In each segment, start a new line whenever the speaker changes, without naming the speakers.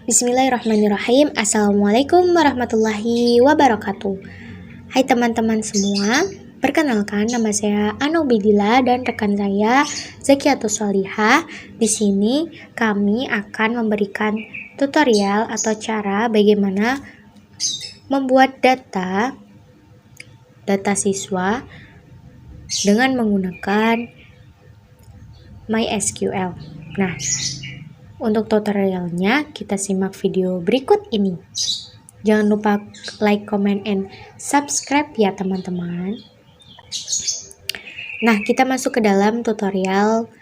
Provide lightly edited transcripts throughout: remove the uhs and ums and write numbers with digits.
Bismillahirrahmanirrahim. Assalamualaikum warahmatullahi wabarakatuh. Hai teman-teman semua, perkenalkan nama saya Anobidila dan rekan saya Zakiatus Solihah. Di sini kami akan memberikan tutorial atau cara bagaimana membuat data siswa dengan menggunakan MySQL. Nah, untuk tutorialnya kita simak video berikut ini. Jangan lupa like, comment, and subscribe ya teman-teman. Nah, kita masuk ke dalam tutorial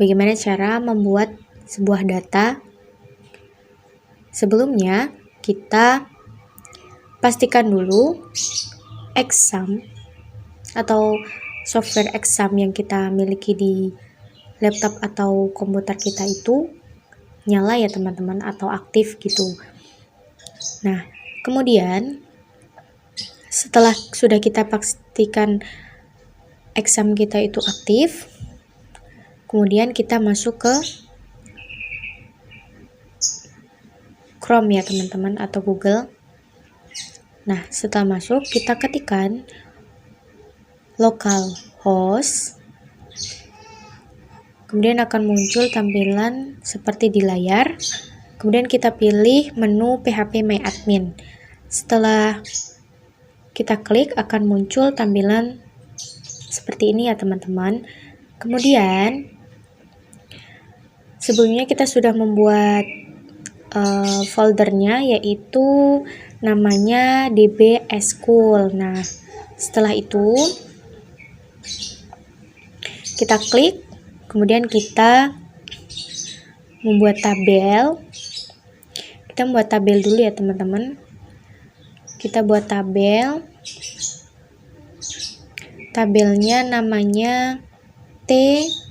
bagaimana cara membuat sebuah data. Sebelumnya kita pastikan dulu exam atau software exam yang kita miliki di laptop atau komputer kita itu nyala ya teman-teman, atau aktif gitu. Nah, kemudian setelah sudah kita pastikan exam kita itu aktif, kemudian kita masuk ke Chrome ya teman-teman, atau Google. Nah, setelah masuk kita ketikkan localhost. Kemudian akan muncul tampilan seperti di layar. Kemudian kita pilih menu PHP My Admin. Setelah kita klik akan muncul tampilan seperti ini ya teman-teman. Kemudian sebelumnya kita sudah membuat foldernya, yaitu namanya dbschool. Nah, setelah itu kita klik. Kemudian kita membuat tabel. Kita membuat tabel dulu ya teman-teman. Kita buat tabel. Tabelnya namanya TPMR.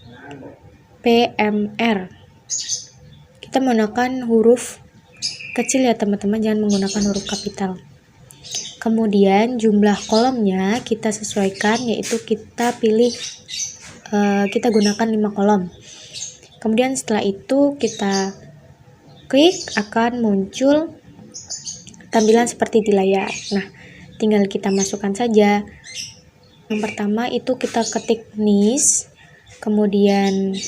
Kita menggunakan huruf kecil ya teman-teman, jangan menggunakan huruf kapital. Kemudian jumlah kolomnya kita sesuaikan, yaitu kita pilih kita gunakan 5 kolom. Kemudian setelah itu kita klik, akan muncul tampilan seperti di layar. Nah, tinggal kita masukkan saja. Yang pertama itu kita ketik NIS, kemudian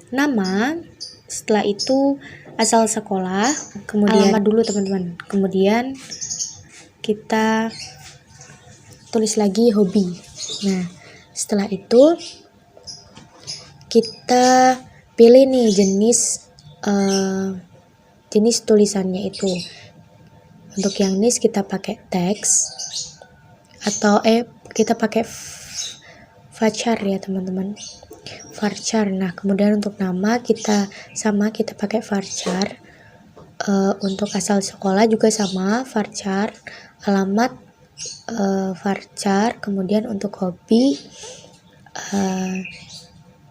nama, setelah itu asal sekolah, kemudian alamat dulu teman-teman. Kemudian kita tulis lagi hobi. Nah, setelah itu kita pilih nih jenis tulisannya itu. Untuk yang NIS kita pakai teks atau kita pakai varchar ya teman-teman, varchar. Nah, kemudian untuk nama kita pakai varchar. Untuk asal sekolah juga sama, varchar. Alamat varchar. Kemudian untuk hobi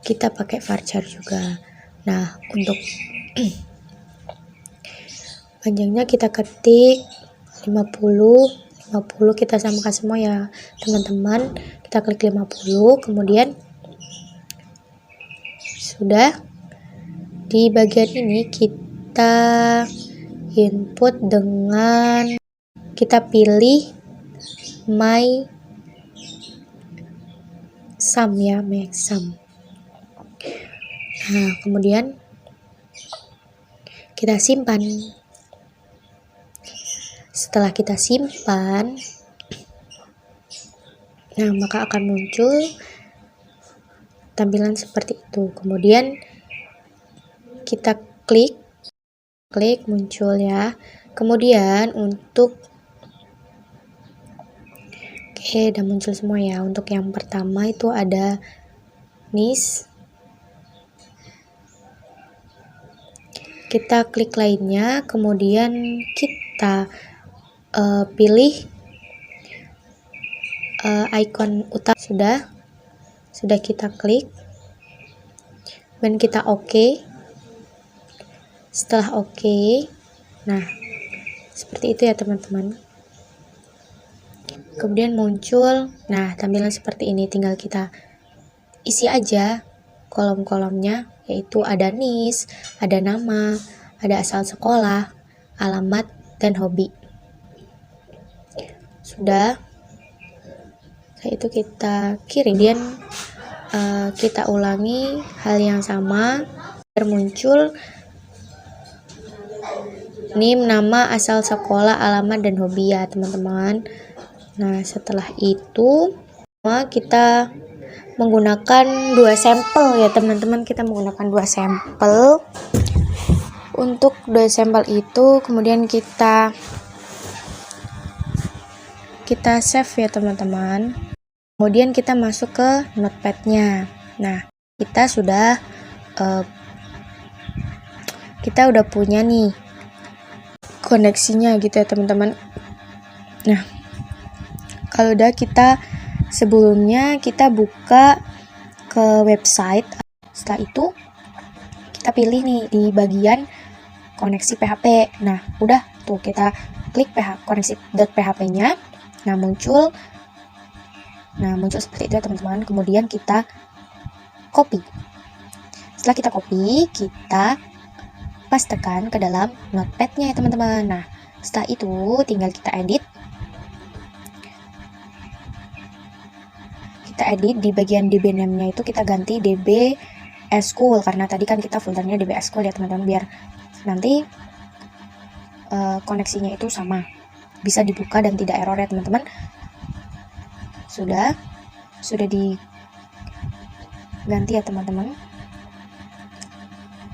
kita pakai varchar juga. Nah, untuk panjangnya kita ketik 50 kita samakan semua ya teman-teman. Kita klik 50, kemudian sudah. Di bagian ini kita input dengan kita pilih my sum ya, my sum. Nah, kemudian kita simpan. Setelah kita simpan, nah maka akan muncul tampilan seperti itu. Kemudian kita klik muncul ya. Kemudian untuk udah muncul semua ya. Untuk yang pertama itu ada NIS. Kita klik lainnya, kemudian kita pilih icon utama. Sudah kita klik dan kita oke. Setelah oke, nah seperti itu ya teman-teman. Kemudian muncul tampilan seperti ini. Tinggal kita isi aja kolom-kolomnya, yaitu ada NIS, ada nama, ada asal sekolah, alamat, dan hobi. Sudah, setelah itu kita kirim, dan kita ulangi hal yang sama biar muncul NIM, nama, asal sekolah, alamat, dan hobi ya teman-teman. Nah, setelah itu kita menggunakan 2 sampel ya teman-teman. Kita menggunakan 2 sampel. Untuk 2 sampel itu kemudian kita save ya teman-teman. Kemudian kita masuk ke notepad-nya. Nah, kita udah punya nih koneksinya gitu ya teman-teman. Nah, kalau udah sebelumnya kita buka ke website. Setelah itu kita pilih nih di bagian koneksi PHP. Nah, udah tuh kita klik koneksi.php-nya. Nah, muncul seperti itu ya teman-teman. Kemudian kita copy. Setelah kita copy, kita pastekan ke dalam notepad-nya ya teman-teman. Nah, setelah itu tinggal kita edit. Kita edit di bagian DB name-nya itu kita ganti DB School, karena tadi kan kita foldernya DB School ya teman-teman, biar nanti koneksinya itu sama, bisa dibuka dan tidak error ya teman-teman. Sudah diganti ya teman-teman.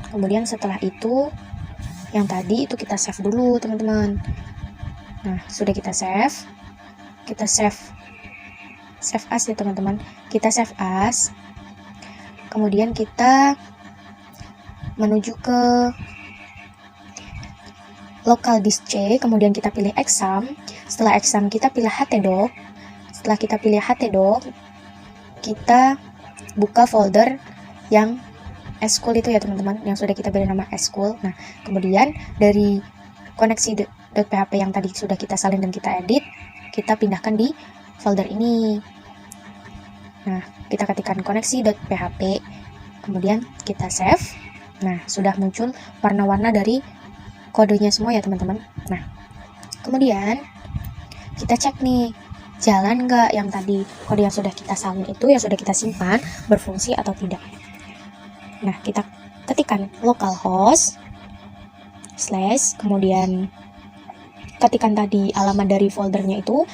Kemudian setelah itu yang tadi itu kita save dulu teman-teman. Nah, sudah kita save as ya teman-teman. Kita save as. Kemudian kita menuju ke local disk C, kemudian kita pilih exam. Setelah exam kita pilih htdoc. Setelah kita pilih htdoc, kita buka folder yang school itu ya teman-teman, yang sudah kita beri nama school. Nah, kemudian dari koneksi.php yang tadi sudah kita salin dan kita edit, kita pindahkan di folder ini. Nah, kita ketikkan koneksi.php, kemudian kita save. Nah, sudah muncul warna-warna dari kodenya semua ya teman-teman. Nah, kemudian kita cek nih, jalan nggak yang tadi kode yang sudah kita salin itu, yang sudah kita simpan, berfungsi atau tidak. Nah, kita ketikkan localhost / kemudian ketikkan tadi alamat dari foldernya itu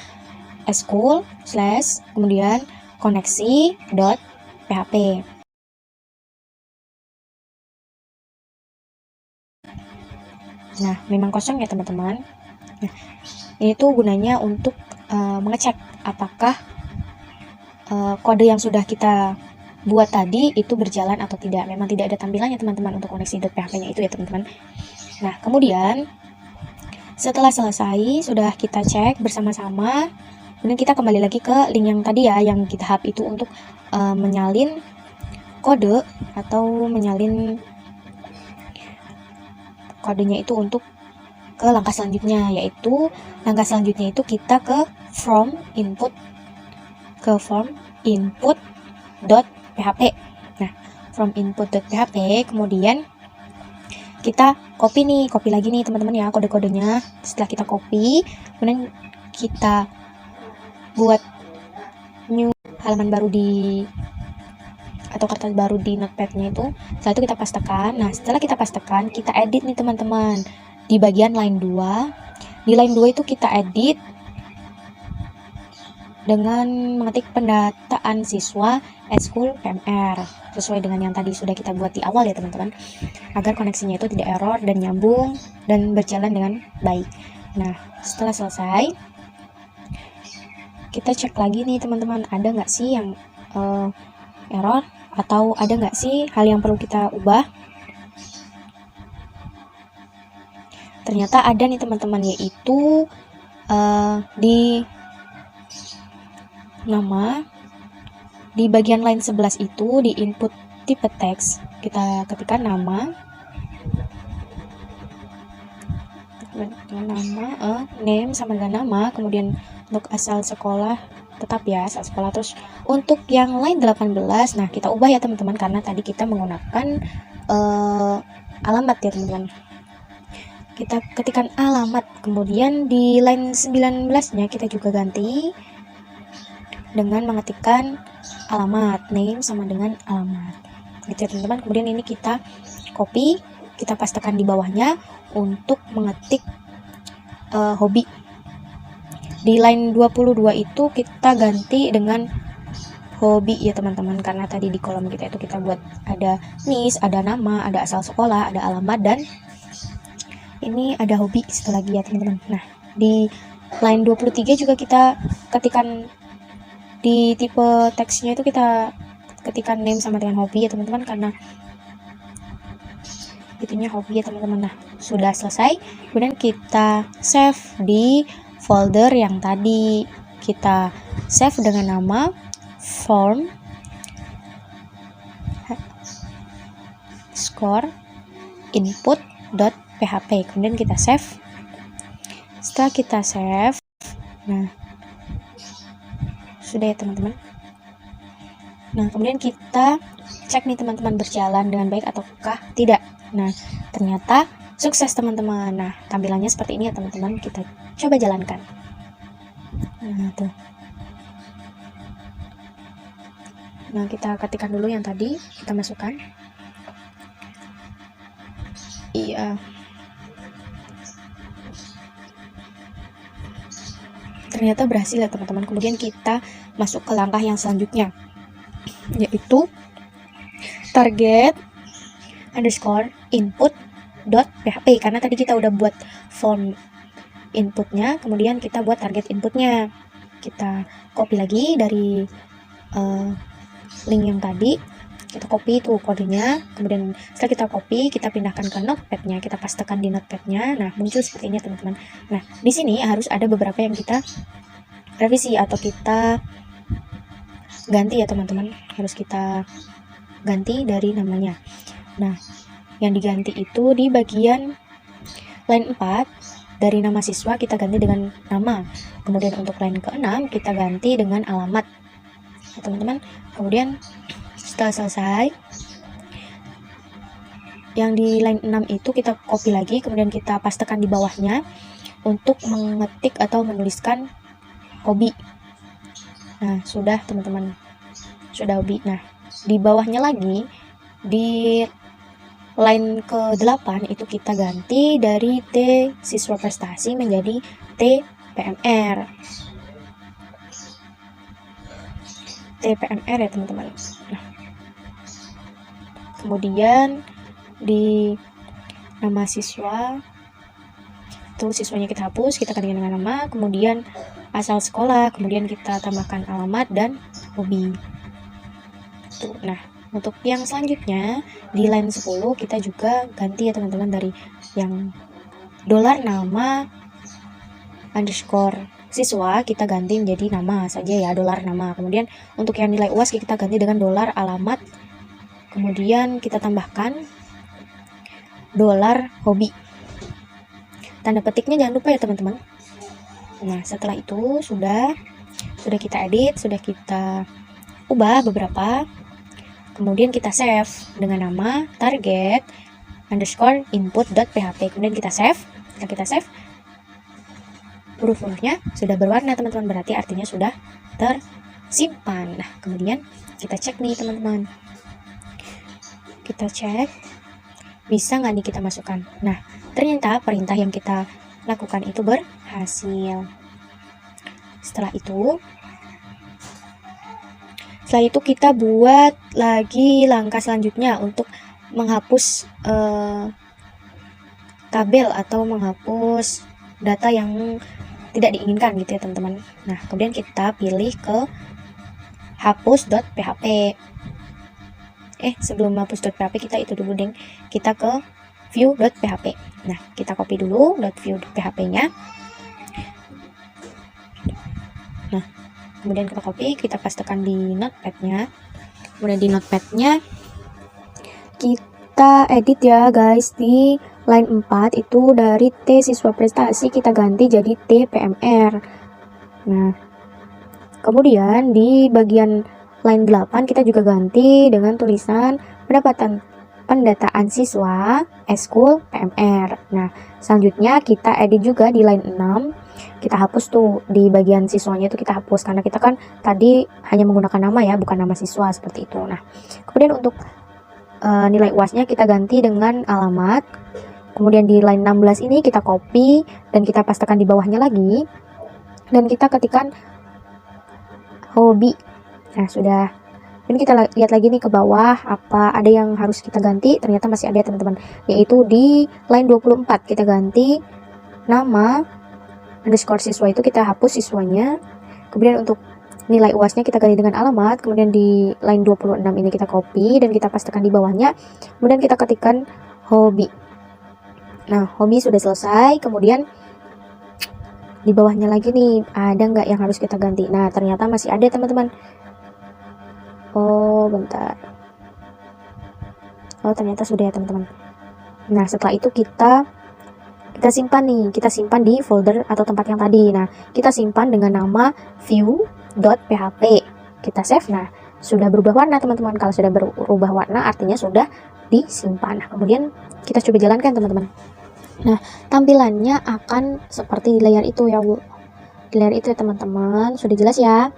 school / kemudian koneksi.php. Nah, memang kosong ya teman-teman. Nah, ini tuh gunanya untuk mengecek apakah kode yang sudah kita buat tadi itu berjalan atau tidak. Memang tidak ada tampilannya teman-teman untuk koneksi.php-nya itu ya teman-teman. Nah, kemudian setelah selesai, sudah kita cek bersama-sama, kemudian kita kembali lagi ke link yang tadi ya, yang GitHub itu untuk menyalin kode atau menyalin kodenya itu untuk ke langkah selanjutnya, yaitu langkah selanjutnya itu kita ke form input.php. Nah, from input.php, kemudian kita copy lagi nih teman-teman ya kode-kodenya. Setelah kita copy, kemudian kita buat new halaman baru atau kertas baru di notepad-nya itu. Setelah itu kita pastekan. Nah, setelah kita pastekan, kita edit nih teman-teman. Di bagian line 2. Di line 2 itu kita edit dengan mengetik pendataan siswa school PMR sesuai dengan yang tadi sudah kita buat di awal ya teman-teman, agar koneksinya itu tidak error dan nyambung dan berjalan dengan baik. Nah, setelah selesai, kita cek lagi nih teman-teman, ada nggak sih yang error atau ada nggak sih hal yang perlu kita ubah. Ternyata ada nih teman-teman, yaitu di nama di bagian line 11 itu di input tipe teks kita ketikkan nama name sama dengan nama, kemudian untuk asal sekolah tetap ya asal sekolah. Terus untuk yang line 18, nah kita ubah ya teman-teman, karena tadi kita menggunakan alamat ya teman-teman. kita ketikkan alamat, kemudian di line 19-nya kita juga ganti dengan mengetikkan alamat, name sama dengan alamat, gitu ya teman-teman. Kemudian ini kita copy, kita pastekan di bawahnya untuk mengetik hobi. Di line 22 itu kita ganti dengan hobi ya teman-teman, karena tadi di kolom kita itu kita buat ada NIS, ada nama, ada asal sekolah, ada alamat, dan ini ada hobi satu lagi ya teman-teman. Nah, di line 23 juga kita ketikkan di tipe teksnya itu kita ketikkan name sama dengan hobi ya teman-teman, karena itunya hobi ya teman-teman. Nah, sudah selesai. Kemudian kita save di folder yang tadi. Kita save dengan nama form score input.php. Kemudian kita save. Setelah kita save, nah sudah ya teman-teman. Nah, kemudian kita cek nih teman-teman, berjalan dengan baik ataukah tidak. Nah, ternyata sukses teman-teman. Nah, tampilannya seperti ini ya teman-teman. Kita coba jalankan. Nah, tuh. Nah, kita ketikkan dulu yang tadi, kita masukkan. Iya. Ternyata berhasil ya teman-teman. Kemudian kita masuk ke langkah yang selanjutnya, yaitu target underscore input.php, karena tadi kita udah buat form inputnya, kemudian kita buat target inputnya. Kita copy lagi dari link yang tadi, kita copy itu kodenya, kemudian setelah kita copy, kita pindahkan ke notepadnya, kita pastekan di notepadnya. Nah, muncul seperti ini teman-teman. Nah, di sini harus ada beberapa yang kita revisi atau kita ganti ya teman-teman, harus kita ganti dari namanya. Nah, yang diganti itu di bagian line 4, dari nama siswa kita ganti dengan nama, kemudian untuk line ke-6 kita ganti dengan alamat ya teman-teman. Kemudian setelah selesai, yang di line 6 itu kita copy lagi, kemudian kita pastekan di bawahnya untuk mengetik atau menuliskan hobi. Nah, sudah teman-teman, sudah hobi. Nah, di bawahnya lagi di line ke-8 itu kita ganti dari T siswa prestasi menjadi T PMR. TPMR ya teman-teman. Nah, kemudian di nama siswa itu siswanya kita hapus, kita ganti dengan nama, kemudian asal sekolah, kemudian kita tambahkan alamat dan hobi. Tuh. Nah, untuk yang selanjutnya di line 10 kita juga ganti ya teman-teman, dari yang $nama underscore siswa kita ganti menjadi nama saja ya, $nama. Kemudian untuk yang nilai UAS kita ganti dengan $alamat, kemudian kita tambahkan $hobi. Tanda petiknya jangan lupa ya teman-teman. Nah, setelah itu sudah kita edit, sudah kita ubah beberapa, kemudian kita save dengan nama target underscore input.php. Kemudian kita save, huruf-hurufnya sudah berwarna teman-teman, berarti artinya sudah tersimpan. Nah, kemudian kita cek nih teman-teman, kita cek bisa nggak nih kita masukkan. Nah, ternyata perintah yang kita lakukan itu berhasil. Setelah itu kita buat lagi langkah selanjutnya untuk menghapus tabel atau menghapus data yang tidak diinginkan gitu ya teman-teman. Nah, kemudian kita pilih ke hapus.php. Sebelum hapus.php kita itu dulu deng, kita ke view.php. Nah, kita copy dulu .view.php-nya. Nah, kemudian kita copy, kita pastekan di notepad-nya. Kemudian di notepad-nya kita edit ya guys, di line 4 itu dari T siswa prestasi kita ganti jadi T PMR. Nah, kemudian di bagian line 8 kita juga ganti dengan tulisan pendapatan pendataan siswa, eskul, PMR. Nah, selanjutnya kita edit juga di line 6. Kita hapus tuh di bagian siswanya itu kita hapus karena kita kan tadi hanya menggunakan nama ya, bukan nama siswa seperti itu. Nah, kemudian untuk nilai UASnya kita ganti dengan alamat. Kemudian di line 16 ini kita copy dan kita pastekan di bawahnya lagi. Dan kita ketikkan hobi. Nah, sudah. Dan kita lihat lagi nih ke bawah, apa ada yang harus kita ganti. Ternyata masih ada teman-teman, yaitu di line 24 kita ganti nama underscore siswa, itu kita hapus siswanya. Kemudian untuk nilai UASnya kita ganti dengan alamat. Kemudian di line 26 ini kita copy dan kita pastekan di bawahnya. Kemudian kita ketikkan hobi. Nah, hobi sudah selesai. Kemudian di bawahnya lagi nih, ada nggak yang harus kita ganti? Nah, ternyata masih ada teman-teman. Oh, bentar. Oh, ternyata sudah ya teman-teman. Nah, setelah itu kita simpan nih. Kita simpan di folder atau tempat yang tadi. Nah, kita simpan dengan nama view.php. Kita save. Nah, sudah berubah warna teman-teman. Kalau sudah berubah warna artinya sudah disimpan. Nah, kemudian kita coba jalankan teman-teman. Nah, tampilannya akan seperti di layar itu ya Bu. Di layar itu ya teman-teman. Sudah jelas ya?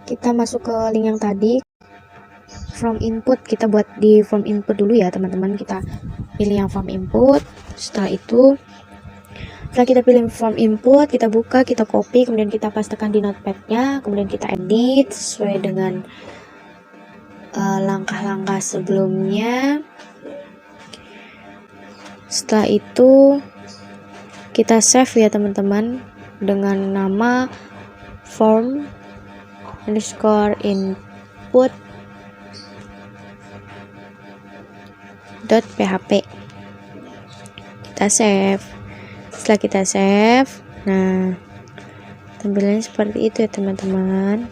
Kita masuk ke link yang tadi. From input, kita buat di form input dulu ya teman-teman. Kita pilih yang form input. Setelah kita pilih form input, kita buka, kita copy, kemudian kita pastekan di notepadnya, kemudian kita edit sesuai dengan langkah-langkah sebelumnya. Setelah itu kita save ya teman-teman dengan nama form underscore input .php. Kita save. Setelah kita save, nah tampilannya seperti itu ya teman-teman.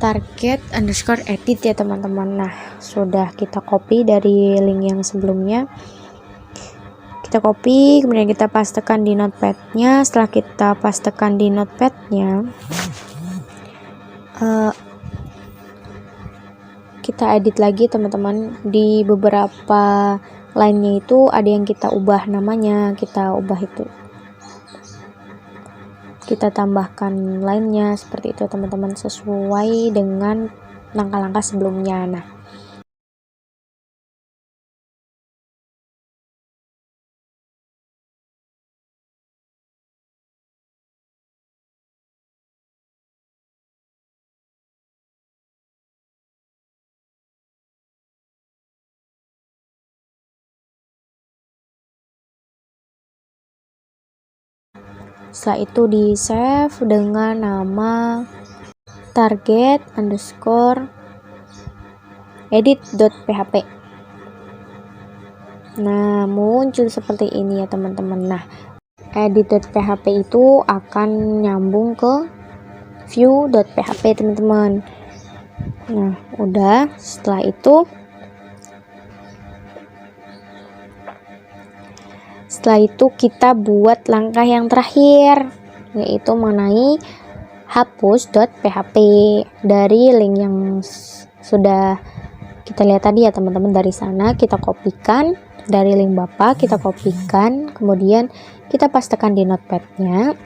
Target underscore edit ya teman-teman. Nah, sudah kita copy dari link yang sebelumnya. Kita copy, kemudian kita pastekan di notepadnya. Setelah kita pastekan di notepadnya, kita edit lagi teman-teman. Di beberapa line-nya itu ada yang kita ubah namanya, kita ubah itu, kita tambahkan line-nya seperti itu teman-teman, sesuai dengan langkah-langkah sebelumnya. Nah, setelah itu di save dengan nama target underscore edit.php. Nah, muncul seperti ini ya teman-teman. Nah, edit.php itu akan nyambung ke view.php teman-teman. Nah, udah. Setelah itu kita buat langkah yang terakhir, yaitu mengenai hapus.php dari link yang sudah kita lihat tadi ya teman-teman. Dari sana kita kopikan, dari link Bapak kita kopikan, kemudian kita pastekan di notepadnya.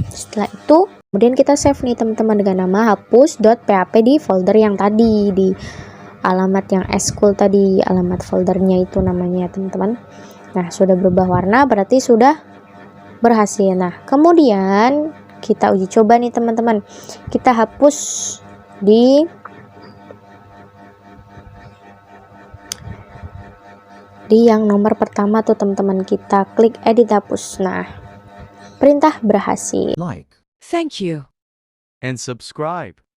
Setelah itu kemudian kita save nih teman-teman dengan nama hapus.php di folder yang tadi, di alamat yang eskul tadi, alamat foldernya itu namanya teman-teman. Nah, sudah berubah warna berarti sudah berhasil. Nah, kemudian kita uji coba nih teman-teman. Kita hapus di yang nomor pertama tuh teman-teman, kita klik edit hapus. Nah, perintah berhasil.
Like
Thank you.
and subscribe.